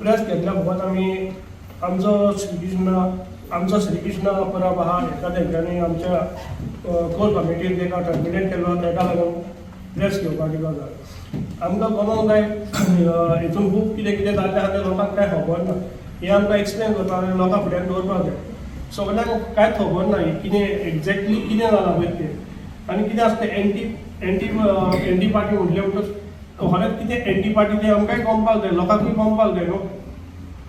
Press घेतल्या फकत आमी आमचो श्रीकृष्ण परब आहा हेका तेंच्यांनी आमच्या कोर कमिटीन तेका टर्मिनेट केलो तेका लागून प्रेस घेवपाक दिलो जाय। आमकां गमोंक जाय हितून खूब कितें कितें जाल्लें आहा तें लोकांक कांय खबर ना, हें आमकां एक्सप्लेन करपाक जाय, लोकां फुड्यान दवरपाक जाय। सगळ्यांक कांयच खबर ना कितें एक्झॅक्टली कितें जालां पळय तें आनी कितें आसता एंटी पार्टी म्हटलें म्हणटच खरेंच कितें एंटी पार्टी तें आमकांय गमपाक जाय, लोकांकूय गमपाक जाय न्हू।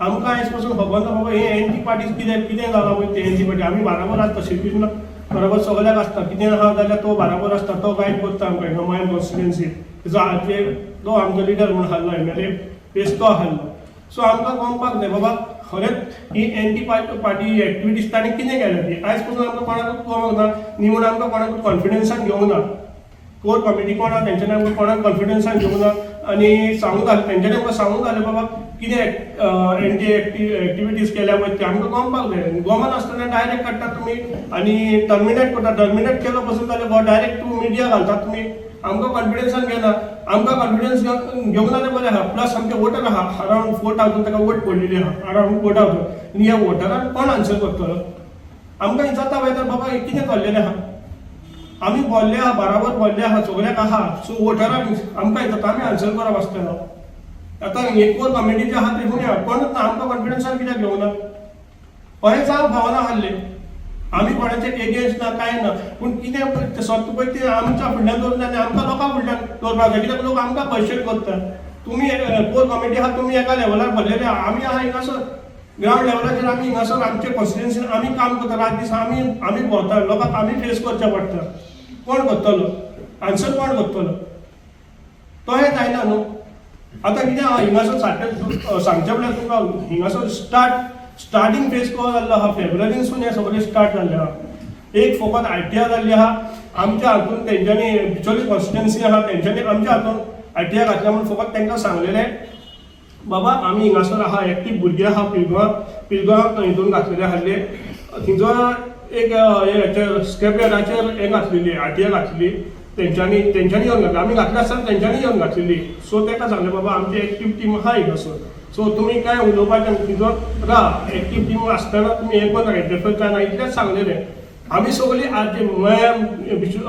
आमकां आयज पासून खबर ना बाबा हे एंटी पार्टीज कितें जालां पळय तें एंटी पार्टी आमी बाराबर आसता श्रीकृष्ण बरोबर सगळ्याक आसता, कितें आहा जाल्यार तो बाराबर आसता, तो गायड करता आमकां मयम कॉन्स्टिट्युएन्सी तो आमचो लिडर म्हूण हारलो एमएलए पेस तो हारलो। सो आमकां गमपाक जाय बाबा खरेंच ही एंटी पार्टी एक्टिविटीज ताणें कितें केल्या ती आयज पासून आमकां कोणाकूच गमोंक ना न्ही म्हूण आमकां कोणाकूच कॉन्फिडन्सान घेवंक ना। कोर कमिटी कोण आहा तेंच्यांनी आमकां कोणाक कॉन्फिडन्सान घेवंक ना आनी सांगूंक जालें तेंच्यांनी आमकां सांगूंक जालें बाबा कितें एंटी एक्टिविटीज केल्या पळय ते आमकां गमपाक जाय। गमनासतना डायरेक्ट काडटा तुमी आनी टर्मिनेट करता, टर्मिनेट केलो पासून जाल्यार डायरेक्ट तूं मिडिया घालतात तुमी, आमकां कॉन्फिडन्सान घेना, आमकां कॉन्फिडन्स घेवंक ना बरें आहा। प्लस आमचे वोटर आहा अरावंड 4000 ताका वोट पडलेली आहा अरावंड 4000 आनी ह्या वोटरांक कोण आन्सर करतलो? आमकां जाता वयता बाबा कितें चल्लेलें आहा, आमी बोल्ले आहा बाराबर बोल्ले आहा सगळ्याक आहा, सो वोटरांक आमकां जाता आमी आन्सर करप आसतलो। आतां एक कोर कमिटीचे आहा ते कोण कोणूच ना, आमकां कॉन्फिडन्सान कित्याक घेवंक ना? अशें जावंक फावना आहलें, आमी कोणाचे एगेन्स्ट ना कांय ना, पूण कितें सत्त पळय तें आमच्या फुडल्यान दवरना आनी आमकां लोकां फुडल्यान दवरपाक जाय, कित्याक लोक आमकां क्वेश्चन करता। तुमी कोर कमिटी आहा तुमी एका लेवलार भरलेले आहा, आमी आहा हिंगासर ग्रावंड लेवलाचेर आमी हिंगासर आमचे कॉन्स्टिट्युएन्सीन आमी काम करता, रात दीस आमी भोंवता, लोकांक आमी फेस करचें पडटा। कोण करतलो आन्सर, कोण करतलो? तशें जायना न्हू। आतां कितें आहा हिंगासर सांगचे म्हळ्यार तुमकां हिंगासर स्टार्टींग फेज कवर जाल्लो आहा, फेब्रुवारीसून हें सगळें स्टार्ट जाल्लें आहा। एक फकत आयटीआय जाल्ली आहा, आमच्या हातून तेंच्यांनी बिचोली कॉन्स्टिट्युएन्सी आहा तेंच्यांनी आमच्या हातून आयटीआय घातल्या म्हणून फकत तांकां सांगलेलें बाबा आमी हिंगासर आहा, एकटी भुरगीं आहा पिलगांव हितून घातलेले आहले, थिंजो एक हेचेर स्क्रॅप यार्डाचेर हें घातलेली आयटीआय घातलेली तेंच्यांनी येवन घातली, आमी घातली आसतना तेंच्यांनी येवन घातलेली। सो ताका सांगलें बाबा आमची एक्टीव टीम आहा हिंगासर, सो तुमी कांय उलोवपाचें तिजो एक्टीव टीम आसतना तुमी हें करनाका, इंटरफियर जायना इतलेंच सांगलेलें। आमी सगळीं आज मयम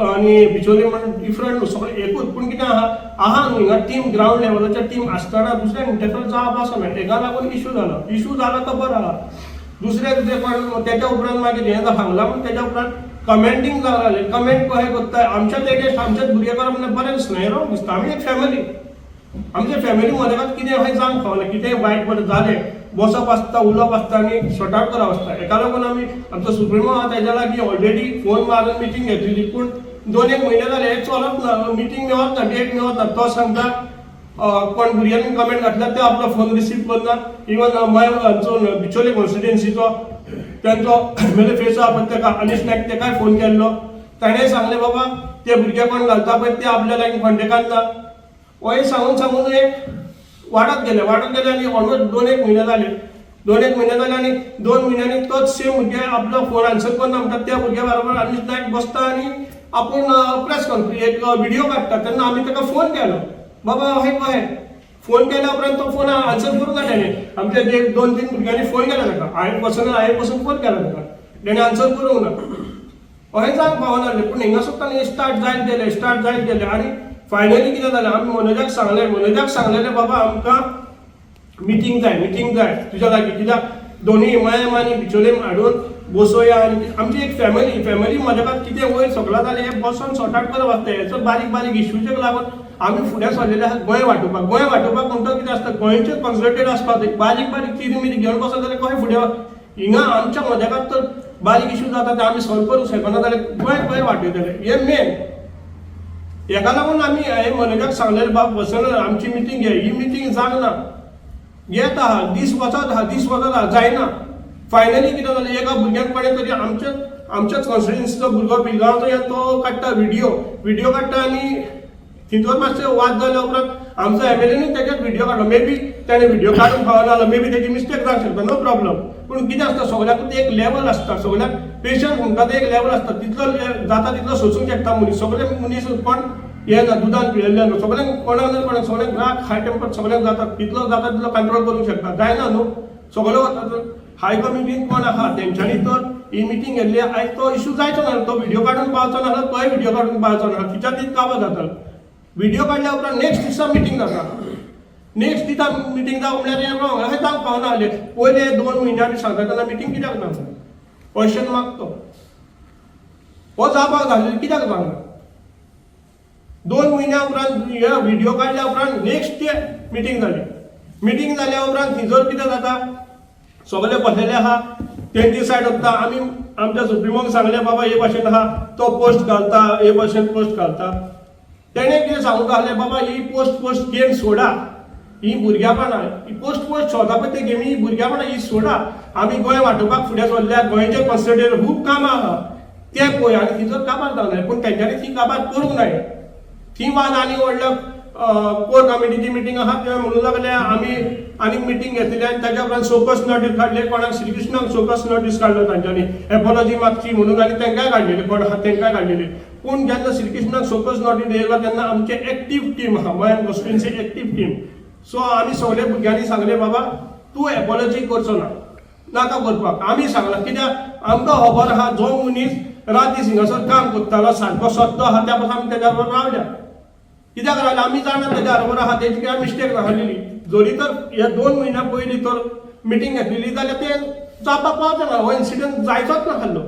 आनी बिचोली म्हणून डिफरंट सगळें एकूच, पूण कितें आहा न्हू हिंगा टीम ग्रावंड लेवलाचेर टीम आसतना दुसऱ्याक इंटरफियर जावप आसना, हेका लागून इशू जाला तो बरो आहा। दुसऱ्याक तेच्या उपरांत मागीर हें सांगलां पूण तेच्या उपरांत कमेंटींग जालें, कमेंट कशें करता आमच्याच एगेन्स्ट आमच्याच भुरगे करप म्हणल्यार बरें दिसना, हें रॉंग दिसता। आमी एक फॅमिली, आमच्या फॅमिली मदगात कितें अशें जावंक फावना, कितें वायट बरें जालें बसप आसता उलोवप आसता आनी सॉर्ट आवट करप आसता। हेका लागून आमी आमचो सुप्रिमो आहा तेच्या लागीं ऑलरेडी फोन मारून मिटींग घेतलेली, पूण 2-1 म्हयने जाले हें चलप ना, मिटींग मेळत ना, डेट मेळत ना। तो सांगता कोण भुरग्यांनी कमेंट घातल्या ते आपलो फोन रिसीव करना, इवन बिचोली कॉन्स्टिट्युएन्सीचो त्यांचो एमएलए फेस आहा पळय तेका अनिश नायक तेकाय फोन केल्लो, ताणें सांगलें बाबा ते भुरगे कोण घालता पळय ते आपल्या लागीं कॉन्टेक्टांत ना। अशें सांगून एक वाडत गेले आनी ऑलमोस्ट 2-1 म्हयने जाले आनी 2 म्हयन्यांनी तोच सेम भुरगे आपलो फोन आन्सर करना म्हणटा, त्या भुरग्या बरोबर अनिश नायक बसता आनी आपूण प्रेस कॉन्फरन्स एक व्हिडिओ काडटा। तेन्ना आमी ताका फोन केलो, बाबा अशें कशें? फोन केल्या उपरांत तो फोन आन्सर करूंक ना ताणें, आमच्या 2-3 भुरग्यांनी फोन केला ताका, हांवें पसून फोन केला ताका, ताणें आन्सर करूंक ना। अशें जावंक फावना, पूण हिंगासर स्टार्ट जायत गेलें आनी फायनली कितें जालें, आमी मनोजाक सांगलेलें बाबा आमकां मिटींग जाय तुज्या लागीं, कित्याक दोनी मयम आनी बिचोलेम हाडून बसोवया आनी आमची एक फॅमिली मदगात कितें वयर सकला जालें हें बसोन सॉर्ट आवट करप आसता। हेचो बारीक इश्यूचेक लागून आमी फुडें सरलेले आसा गोंय वांटोवपाक म्हणटा कितें आसता गोंयचें कन्सल्टेड आसपाक जाय, बारीक चिरी घेवन बसत जाल्यार कशें फुडें हिंगा आमच्या मदगात तर बारीक इश्यू जाता ते आमी सॉल्व करूंक शकना जाल्यार गोंय वांटयतले, हें मेन। हेका लागून आमी हांवें मनोजाक सांगलेलें बाब बसन आमची मिटींग घे, ही मिटींग जावना, येत आहा दीस वचत आहा जायना। फायनली कितें जालें, एका भुरग्यान कोणें तरी आमच्याच कॉन्स्टिट्युएन्सीचो भुरगो पिलगांवचो तो काडटा व्हिडिओ काडटा आनी थिंतून मातशें वाद जाल्या उपरांत आमचो एमएलएनी तेजेर व्हिडिओ काडलो, मे बी ताणें व्हिडिओ काडूंक फावना जालो, मे बी तेजी मिस्टेक जावंक शकता, नो प्रॉब्लम। पूण कितें आसता सगळ्याकूच एक लेवल आसता, सगळ्याक पेशन्स म्हणटा ते एक लेवल आसता, तितलो जाता तितलो सोंसूंक शकता मनीस, सगळे मनीस कोण हे ना दुधान पिळेल्ले न्हू सगळ्यांक कोणाक ना कोणाक सगळ्यांक राग हाय टेम्पर सगळ्यांक जाता तितलो जाता तितलो कंट्रोल करूंक शकता जायना न्हू सगळो वता हाय कमिटीन कोण आहा तेंच्यांनी तर ही मिटींग घेतली आयज तो इशू जायचो ना तो व्हिडिओ काडून पावचो ना तोय व्हिडिओ काडून पावचो ना तिच्या तीच काबार जाता व्हिडिओ काडल्या उपरांत नेक्स्ट दिसा मिटींग जाता नेक्स्ट दिसा मिटींग जावं म्हणल्यार हें रॉंग अशें जावंक पावना जालें पयले 2 म्हयन्यांनी सांगता तेन्ना मिटींग कित्याक ना क्वेश्चन मार्क तो हो जावपाक घाल्लेलो कित्याक सांगना 2 म्हयन्या उपरांत हे व्हिडिओ काडल्या उपरांत नेक्स्ट डे मिटींग जाली मिटींग जाल्या उपरांत थंयसर कितें जाता सगळे बसलेले आहा तेंची सायड वता आमी आमच्या सुप्रिमोक सांगलें बाबा हे भाशेन आहा तो पोस्ट घालता हे भाशेन पोस्ट घालता तेणें कितें सांगूंक घालें बाबा ही पोस्ट गेम सोडा ही भुरग्यापणां ही पोस्ट सोदा पळय ते गेमी ही भुरग्यापणां ही सोडा आमी गोंय वांटोवपाक फुडें सरल्या गोंयचे कॉन्स्टिट्युएंट खूब कामां आहा ते पळय आनी थंयसर काबार जावंक पूण तेंच्यांनी ती काबार करूंक जाय थी वाद आनी व्हडलो कोर कमिटीची मिटींग आहा तें म्हणूंक लागले आमी आनीक मिटींग घेतली आनी ताच्या उपरांत सोकस नोटीस काडली कोणाक श्री कृष्णाक सोकस नोटीस काडलो तांच्यांनी एपॉलॉजी मागची म्हणून आनी तेंकाय काडलेली कोण आहा तेंकाय काडलेली पूण जेन्ना श्री कृष्णाक सोकस नोटीस येयलो तेन्ना आमचे एक्टीव टीम आहा गोंयान कॉन्स्टिट्युएंसी एक्टीव टीम सो आमी सगळे भुरग्यांनी सांगलें बाबा तूं एपॉलॉजी करचो ना नाका करपाक आमी सांगलां कित्याक आमकां खबर आहा जो मनीस राती हिंगासर काम करतालो सारको सत्तो आहा त्या पासून आमी तेज्या बरोबर रावल्या कित्याक रावल्या आमी जाणा तेज्या बरोबर आहा तेजी काय मिस्टेक जाल्ली जरी तर हे 2 म्हयन्या पयलीं तर मिटींग घेतलेली जाल्यार ते जावपाक पावचें ना हो इन्सिडंट जायचोच नासलो